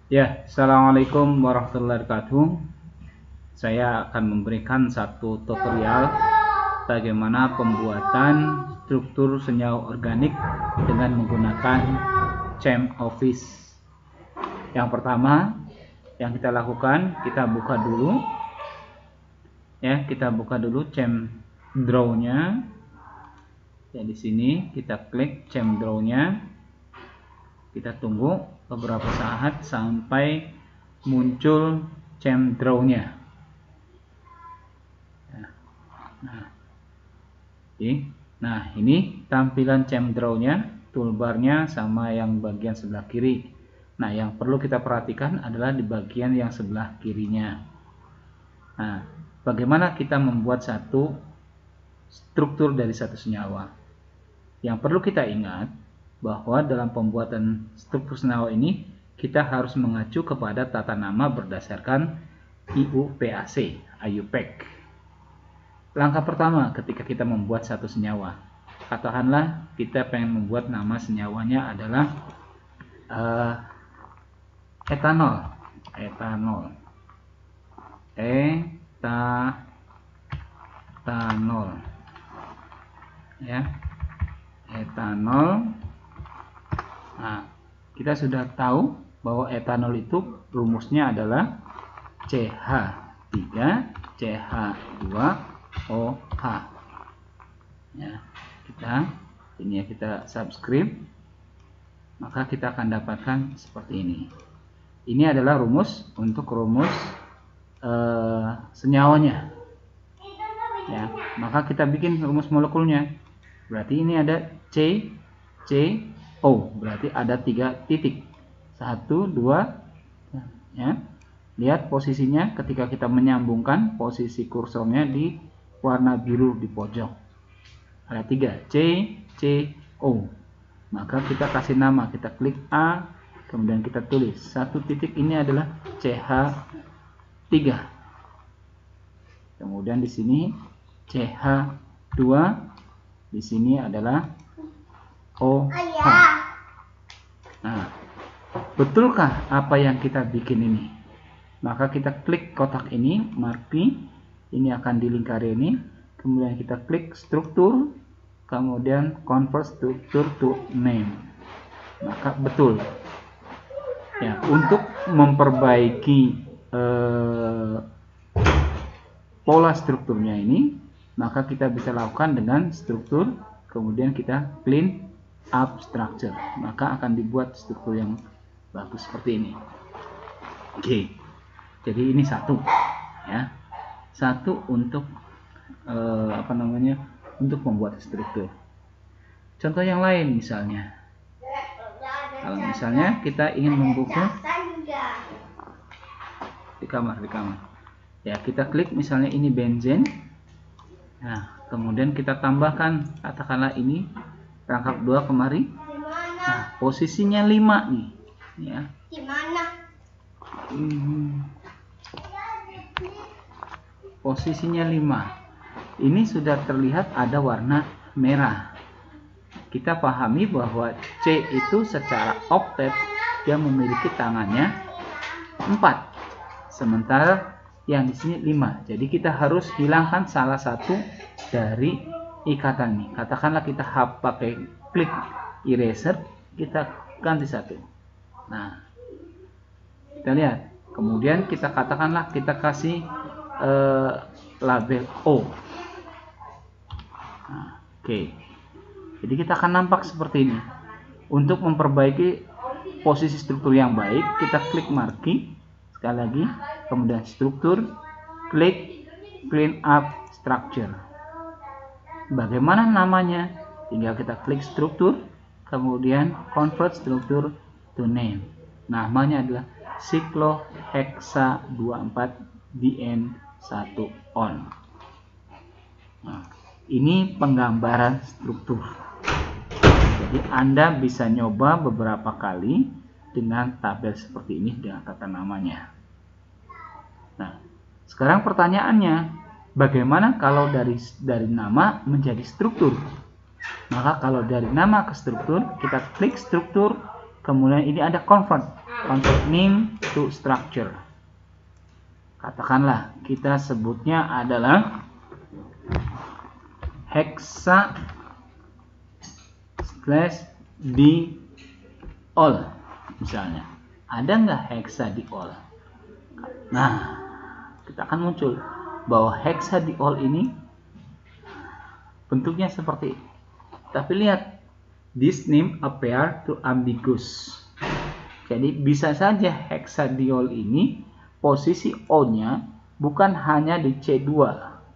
Ya, Assalamualaikum warahmatullahi wabarakatuh. Saya akan memberikan satu tutorial bagaimana pembuatan struktur senyawa organik dengan menggunakan CHEM Office. Yang pertama, yang kita lakukan, kita buka dulu. Ya, kita buka dulu CHEM Draw-nya. Ya, di sini kita klik CHEM Draw-nya. Kita tunggu beberapa saat sampai muncul CHEM Draw-nya. Nah, ini tampilan CHEM Draw-nya, toolbar-nya sama yang bagian sebelah kiri. Nah, yang perlu kita perhatikan adalah di bagian yang sebelah kirinya. Nah, bagaimana kita membuat satu struktur dari satu senyawa? Yang perlu kita ingat bahwa dalam pembuatan struktur senyawa ini kita harus mengacu kepada tata nama berdasarkan IUPAC, IUPAC. Langkah pertama ketika kita membuat satu senyawa, katakanlah kita pengen membuat nama senyawanya adalah etanol, ya, etanol. Nah, kita sudah tahu bahwa etanol itu rumusnya adalah CH3CH2OH. Ya, kita subscribe, maka kita akan dapatkan seperti ini. Ini adalah rumus untuk rumus senyawanya. Ya, maka kita bikin rumus molekulnya. Berarti ini ada CCO, berarti ada 3 titik. 1, 2, ya. Lihat posisinya ketika kita menyambungkan, posisi kursornya di warna biru di pojok. Ada 3, CCO. Maka kita kasih nama, kita klik A, kemudian kita tulis 1 titik ini adalah CH3. Kemudian di sini CH2, di sini adalah OH. Nah, betulkah apa yang kita bikin ini? Maka kita klik kotak ini, marquee, ini akan dilingkari ini, kemudian kita klik struktur, kemudian convert structure to name. Maka betul. Ya, untuk memperbaiki pola strukturnya ini, maka kita bisa lakukan dengan struktur, kemudian kita clean up structure, maka akan dibuat struktur yang bagus seperti ini. Oke, jadi ini satu, ya, satu untuk untuk membuat struktur. Contoh yang lain misalnya, kalau misalnya kita ingin membuka di kamar, ya, kita klik misalnya ini benzen. Nah, kemudian kita tambahkan, katakanlah ini rangkap 2 kemari. Nah, posisinya 5 nih, ya. Di mana? Posisinya 5. Ini sudah terlihat ada warna merah. Kita pahami bahwa C itu secara oktet dia memiliki tangannya 4. Sementara yang di sini 5. Jadi kita harus hilangkan salah satu dari ikatan ini. Katakanlah kita pakai klik eraser, kita ganti 1. Nah, kita lihat. Kemudian kita katakanlah kita kasih label O. Nah, oke. Jadi kita akan nampak seperti ini. Untuk memperbaiki posisi struktur yang baik, kita klik marquee. Sekali lagi, kemudian struktur, klik clean up structure. Bagaimana namanya? Tinggal kita klik struktur, kemudian convert struktur to name. Namanya adalah Cyclohexa 24 DN1-on. Nah, ini penggambaran struktur. Jadi Anda bisa nyoba beberapa kali dengan tabel seperti ini dengan tata namanya. Nah, sekarang pertanyaannya, bagaimana kalau dari nama menjadi struktur? Maka kalau dari nama ke struktur, kita klik struktur, Kemudian ini ada convert name to structure. Katakanlah kita sebutnya adalah hexa /d all misalnya. Ada nggak hexa di all? Nah, kita akan muncul bahwa hexa di all ini bentuknya seperti ini. Tapi lihat, this name appear to ambiguous. Jadi bisa saja hexadiol ini posisi O-nya bukan hanya di C2,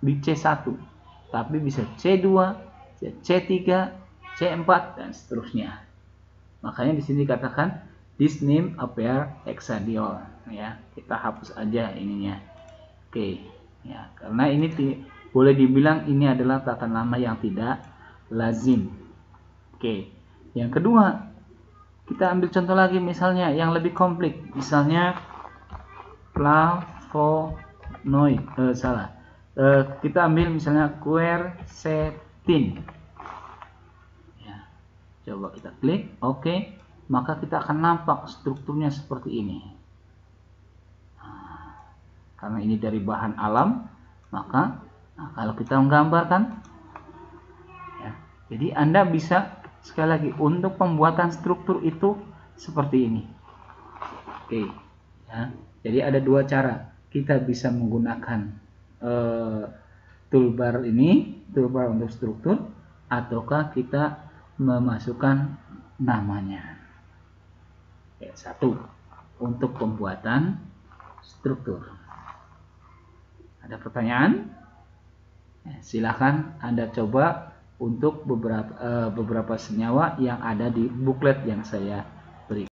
di C1, tapi bisa C2, C3, C4 dan seterusnya. Makanya di sini dikatakan this name appear hexadiol. Ya, kita hapus aja ininya. Oke, ya, karena ini boleh dibilang ini adalah tata nama yang tidak lazim. Oke, yang kedua, kita ambil contoh lagi misalnya yang lebih komplit, misalnya flavonoid, kita ambil misalnya quercetin. Ya, coba kita klik, oke, maka kita akan nampak strukturnya seperti ini. Karena ini dari bahan alam, maka kalau kita menggambarkan, ya, jadi Anda bisa sekali lagi untuk pembuatan struktur itu seperti ini. Oke, ya. Jadi ada dua cara kita bisa menggunakan toolbar ini, toolbar untuk struktur, ataukah kita memasukkan namanya. Ya, satu untuk pembuatan struktur. Ada pertanyaan? Ya, silakan Anda coba untuk beberapa senyawa yang ada di booklet yang saya beri.